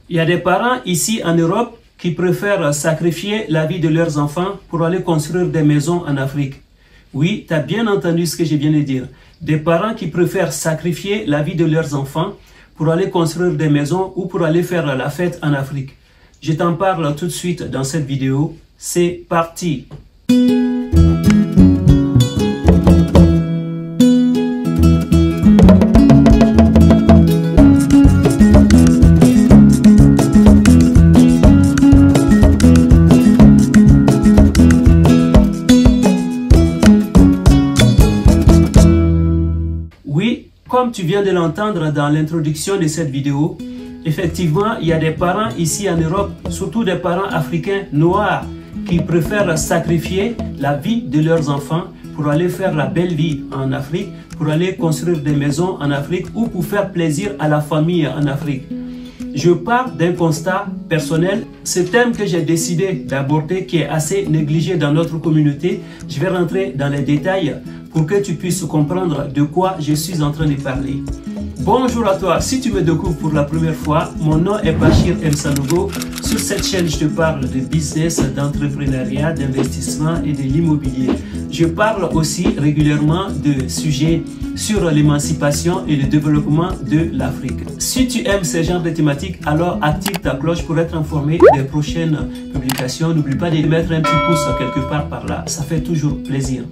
Il y a des parents ici en Europe qui préfèrent sacrifier la vie de leurs enfants pour aller construire des maisons en Afrique. Oui, tu as bien entendu ce que je viens de dire. Des parents qui préfèrent sacrifier la vie de leurs enfants pour aller construire des maisons ou pour aller faire la fête en Afrique. Je t'en parle tout de suite dans cette vidéo. C'est parti! Comme tu viens de l'entendre dans l'introduction de cette vidéo, effectivement, il y a des parents ici en Europe, surtout des parents africains noirs, qui préfèrent sacrifier la vie de leurs enfants pour aller faire la belle vie en Afrique, pour aller construire des maisons en Afrique ou pour faire plaisir à la famille en Afrique. Je pars d'un constat personnel. Ce thème que j'ai décidé d'aborder, qui est assez négligé dans notre communauté, je vais rentrer dans les détails pour que tu puisses comprendre de quoi je suis en train de parler. Bonjour à toi, si tu me découvres pour la première fois, mon nom est Bachir M. Sanogo. Sur cette chaîne, je te parle de business, d'entrepreneuriat, d'investissement et de l'immobilier. Je parle aussi régulièrement de sujets sur l'émancipation et le développement de l'Afrique. Si tu aimes ce genre de thématiques, alors active ta cloche pour être informé des prochaines publications. N'oublie pas de mettre un petit pouce quelque part par là, ça fait toujours plaisir.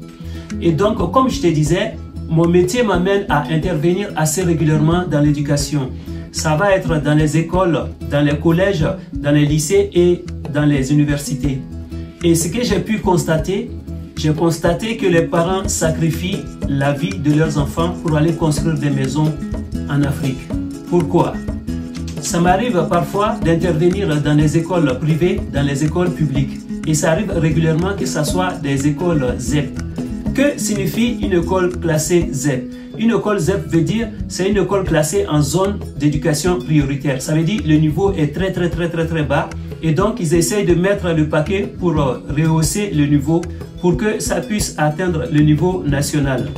Et donc, comme je te disais, mon métier m'amène à intervenir assez régulièrement dans l'éducation. Ça va être dans les écoles, dans les collèges, dans les lycées et dans les universités. Et ce que j'ai pu constater, j'ai constaté que les parents sacrifient la vie de leurs enfants pour aller construire des maisons en Afrique. Pourquoi? Ça m'arrive parfois d'intervenir dans les écoles privées, dans les écoles publiques. Et ça arrive régulièrement que ce soit des écoles ZEP. Que signifie une école classée ZEP? Une école ZEP veut dire c'est une école classée en zone d'éducation prioritaire. Ça veut dire le niveau est très bas et donc ils essayent de mettre le paquet pour rehausser le niveau pour que ça puisse atteindre le niveau national.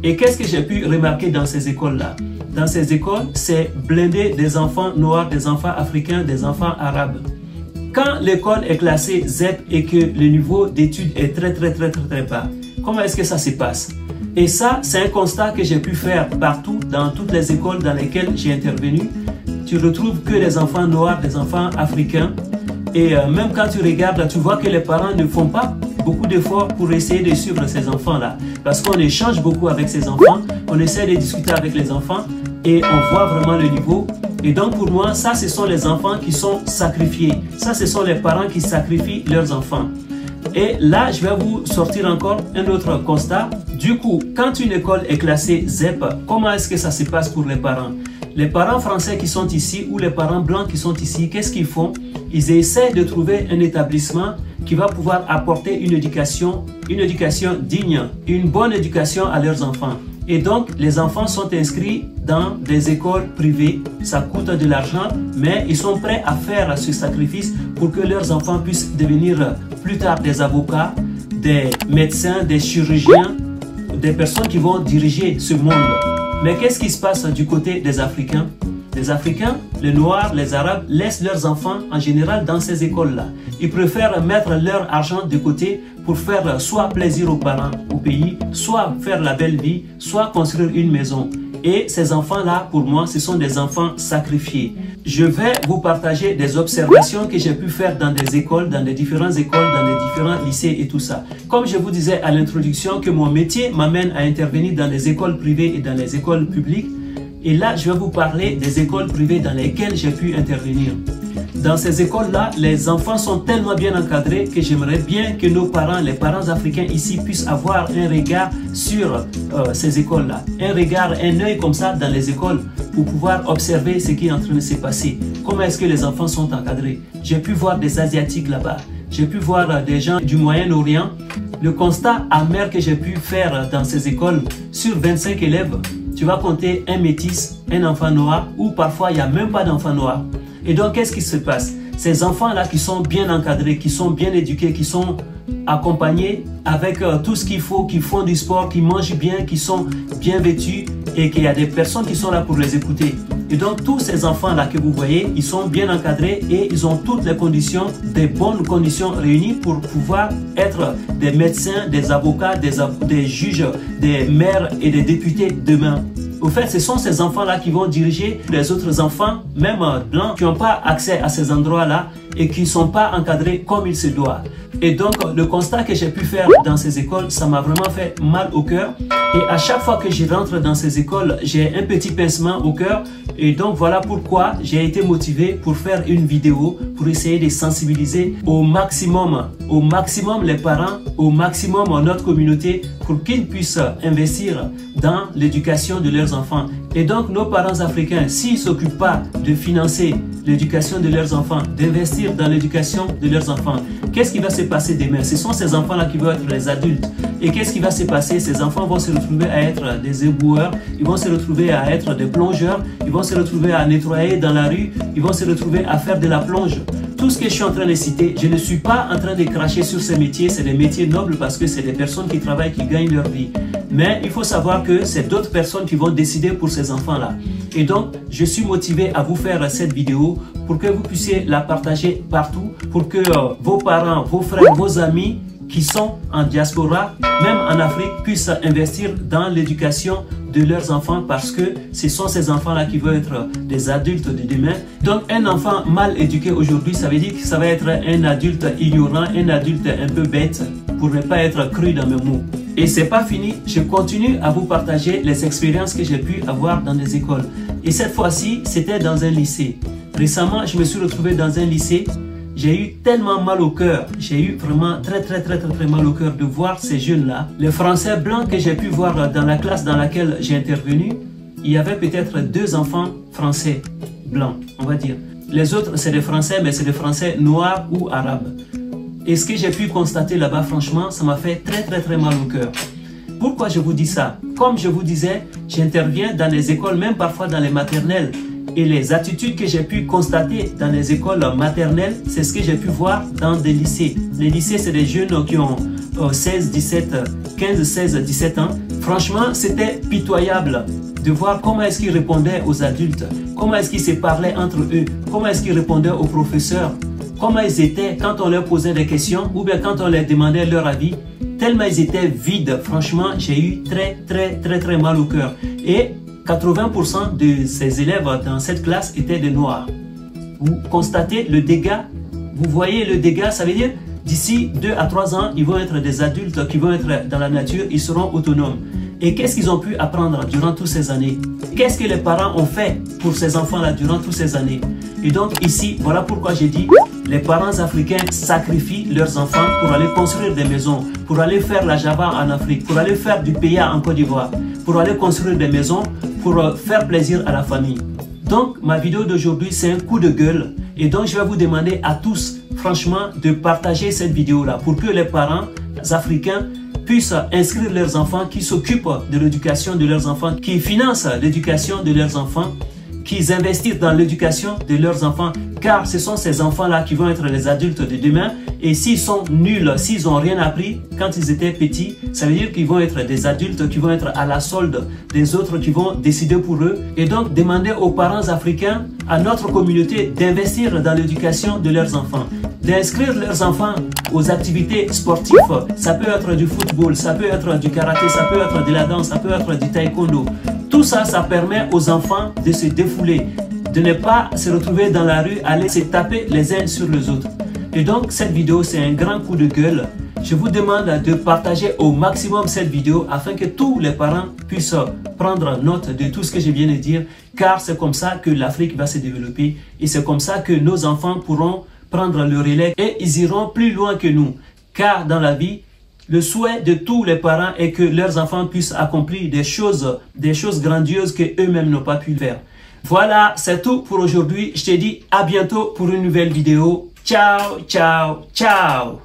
Et qu'est-ce que j'ai pu remarquer dans ces écoles-là? Dans ces écoles, c'est blindé des enfants noirs, des enfants africains, des enfants arabes. Quand l'école est classée ZEP et que le niveau d'études est très bas, comment est-ce que ça se passe? Et ça, c'est un constat que j'ai pu faire partout, dans toutes les écoles dans lesquelles j'ai intervenu. Tu retrouves que les enfants noirs, des enfants africains. Et même quand tu regardes, tu vois que les parents ne font pas beaucoup d'efforts pour essayer de suivre ces enfants-là. Parce qu'on échange beaucoup avec ces enfants, on essaie de discuter avec les enfants et on voit vraiment le niveau. Et donc pour moi, ça, ce sont les enfants qui sont sacrifiés. Ça, ce sont les parents qui sacrifient leurs enfants. Et là, je vais vous sortir encore un autre constat. Du coup, quand une école est classée ZEP, comment est-ce que ça se passe pour les parents? Les parents français qui sont ici ou les parents blancs qui sont ici, qu'est-ce qu'ils font? Ils essaient de trouver un établissement qui va pouvoir apporter une éducation digne, une bonne éducation à leurs enfants. Et donc, les enfants sont inscrits dans des écoles privées. Ça coûte de l'argent, mais ils sont prêts à faire ce sacrifice pour que leurs enfants puissent devenir plus tard des avocats, des médecins, des chirurgiens, des personnes qui vont diriger ce monde. Mais qu'est-ce qui se passe du côté des Africains? Les Africains, les Noirs, les Arabes laissent leurs enfants en général dans ces écoles-là. Ils préfèrent mettre leur argent de côté pour faire soit plaisir aux parents, au pays, soit faire la belle vie, soit construire une maison. Et ces enfants-là, pour moi, ce sont des enfants sacrifiés. Je vais vous partager des observations que j'ai pu faire dans des écoles, dans des différentes écoles, dans des différents lycées et tout ça. Comme je vous disais à l'introduction que mon métier m'amène à intervenir dans les écoles privées et dans les écoles publiques. Et là, je vais vous parler des écoles privées dans lesquelles j'ai pu intervenir. Dans ces écoles-là, les enfants sont tellement bien encadrés que j'aimerais bien que nos parents, les parents africains ici, puissent avoir un regard sur ces écoles-là. Un regard, un œil comme ça dans les écoles pour pouvoir observer ce qui est en train de se passer. Comment est-ce que les enfants sont encadrés? J'ai pu voir des Asiatiques là-bas. J'ai pu voir des gens du Moyen-Orient. Le constat amer que j'ai pu faire dans ces écoles, sur 25 élèves, tu vas compter un métis, un enfant noir, ou parfois il n'y a même pas d'enfant noir. Et donc, qu'est-ce qui se passe? Ces enfants-là qui sont bien encadrés, qui sont bien éduqués, qui sont accompagnés avec tout ce qu'il faut, qui font du sport, qui mangent bien, qui sont bien vêtus et qu'il y a des personnes qui sont là pour les écouter. Et donc tous ces enfants-là que vous voyez, ils sont bien encadrés et ils ont toutes les conditions, des bonnes conditions réunies pour pouvoir être des médecins, des avocats, des juges, des maires et des députés demain. Au fait, ce sont ces enfants-là qui vont diriger les autres enfants, même blancs, qui n'ont pas accès à ces endroits-là et qui ne sont pas encadrés comme il se doit. Et donc, le constat que j'ai pu faire dans ces écoles, ça m'a vraiment fait mal au cœur. Et à chaque fois que je rentre dans ces écoles, j'ai un petit pincement au cœur. Et donc, voilà pourquoi j'ai été motivé pour faire une vidéo, pour essayer de sensibiliser au maximum les parents, au maximum notre communauté, pour qu'ils puissent investir dans l'éducation de leurs enfants. Et donc, nos parents africains, s'ils ne s'occupent pas de financer l'éducation de leurs enfants, d'investir dans l'éducation de leurs enfants, qu'est-ce qui va se passer demain? Ce sont ces enfants-là qui vont être les adultes. Et qu'est-ce qui va se passer? Ces enfants vont se retrouver à être des éboueurs, ils vont se retrouver à être des plongeurs, ils vont se retrouver à nettoyer dans la rue, ils vont se retrouver à faire de la plonge. Tout ce que je suis en train de citer, je ne suis pas en train de cracher sur ces métiers, c'est des métiers nobles parce que c'est des personnes qui travaillent, qui gagnent leur vie. Mais il faut savoir que c'est d'autres personnes qui vont décider pour ces enfants-là. Et donc, je suis motivé à vous faire cette vidéo pour que vous puissiez la partager partout, pour que vos parents, vos frères, vos amis qui sont en diaspora, même en Afrique, puissent investir dans l'éducation de leurs enfants parce que ce sont ces enfants-là qui vont être des adultes de demain. Donc un enfant mal éduqué aujourd'hui, ça veut dire que ça va être un adulte ignorant, un adulte un peu bête, pour ne pas être cru dans mes mots. Et c'est pas fini, je continue à vous partager les expériences que j'ai pu avoir dans des écoles. Et cette fois-ci, c'était dans un lycée. Récemment, je me suis retrouvé dans un lycée. J'ai eu tellement mal au cœur, j'ai eu vraiment très mal au cœur de voir ces jeunes-là. Les Français blancs que j'ai pu voir dans la classe dans laquelle j'ai intervenu, il y avait peut-être 2 enfants français blancs, on va dire. Les autres, c'est des Français, mais c'est des Français noirs ou arabes. Et ce que j'ai pu constater là-bas, franchement, ça m'a fait très mal au cœur. Pourquoi je vous dis ça? Comme je vous disais, j'interviens dans les écoles, même parfois dans les maternelles. Et les attitudes que j'ai pu constater dans les écoles maternelles, c'est ce que j'ai pu voir dans des lycées. Les lycées, c'est des jeunes qui ont 16, 17 ans. Franchement, c'était pitoyable de voir comment est-ce qu'ils répondaient aux adultes, comment est-ce qu'ils se parlaient entre eux, comment est-ce qu'ils répondaient aux professeurs, comment ils étaient quand on leur posait des questions ou bien quand on leur demandait leur avis. Tellement ils étaient vides, franchement, j'ai eu très mal au cœur. Et 80% de ces élèves dans cette classe étaient des noirs. Vous constatez le dégât, vous voyez le dégât, ça veut dire d'ici 2 à 3 ans, ils vont être des adultes qui vont être dans la nature, ils seront autonomes. Et qu'est-ce qu'ils ont pu apprendre durant toutes ces années? Qu'est-ce que les parents ont fait pour ces enfants-là durant toutes ces années? Et donc ici, voilà pourquoi j'ai dit, les parents africains sacrifient leurs enfants pour aller construire des maisons, pour aller faire la Java en Afrique, pour aller faire du PA en Côte d'Ivoire, pour aller construire des maisons, pour faire plaisir à la famille. Donc ma vidéo d'aujourd'hui, c'est un coup de gueule. Et donc je vais vous demander à tous, franchement, de partager cette vidéo-là pour que les parents africains puissent inscrire leurs enfants, qui s'occupent de l'éducation de leurs enfants, qui financent l'éducation de leurs enfants, qu'ils investissent dans l'éducation de leurs enfants, car ce sont ces enfants-là qui vont être les adultes de demain. Et s'ils sont nuls, s'ils n'ont rien appris quand ils étaient petits, ça veut dire qu'ils vont être des adultes qui vont être à la solde des autres qui vont décider pour eux. Et donc, demander aux parents africains, à notre communauté, d'investir dans l'éducation de leurs enfants, d'inscrire leurs enfants aux activités sportives. Ça peut être du football, ça peut être du karaté, ça peut être de la danse, ça peut être du taekwondo. Tout ça, ça permet aux enfants de se défouler, de ne pas se retrouver dans la rue, aller se taper les uns sur les autres. Et donc, cette vidéo, c'est un grand coup de gueule. Je vous demande de partager au maximum cette vidéo afin que tous les parents puissent prendre note de tout ce que je viens de dire, car c'est comme ça que l'Afrique va se développer et c'est comme ça que nos enfants pourront prendre le relais et ils iront plus loin que nous. Car dans la vie, le souhait de tous les parents est que leurs enfants puissent accomplir des choses grandioses qu'eux-mêmes n'ont pas pu faire. Voilà, c'est tout pour aujourd'hui. Je te dis à bientôt pour une nouvelle vidéo. Ciao, ciao, ciao!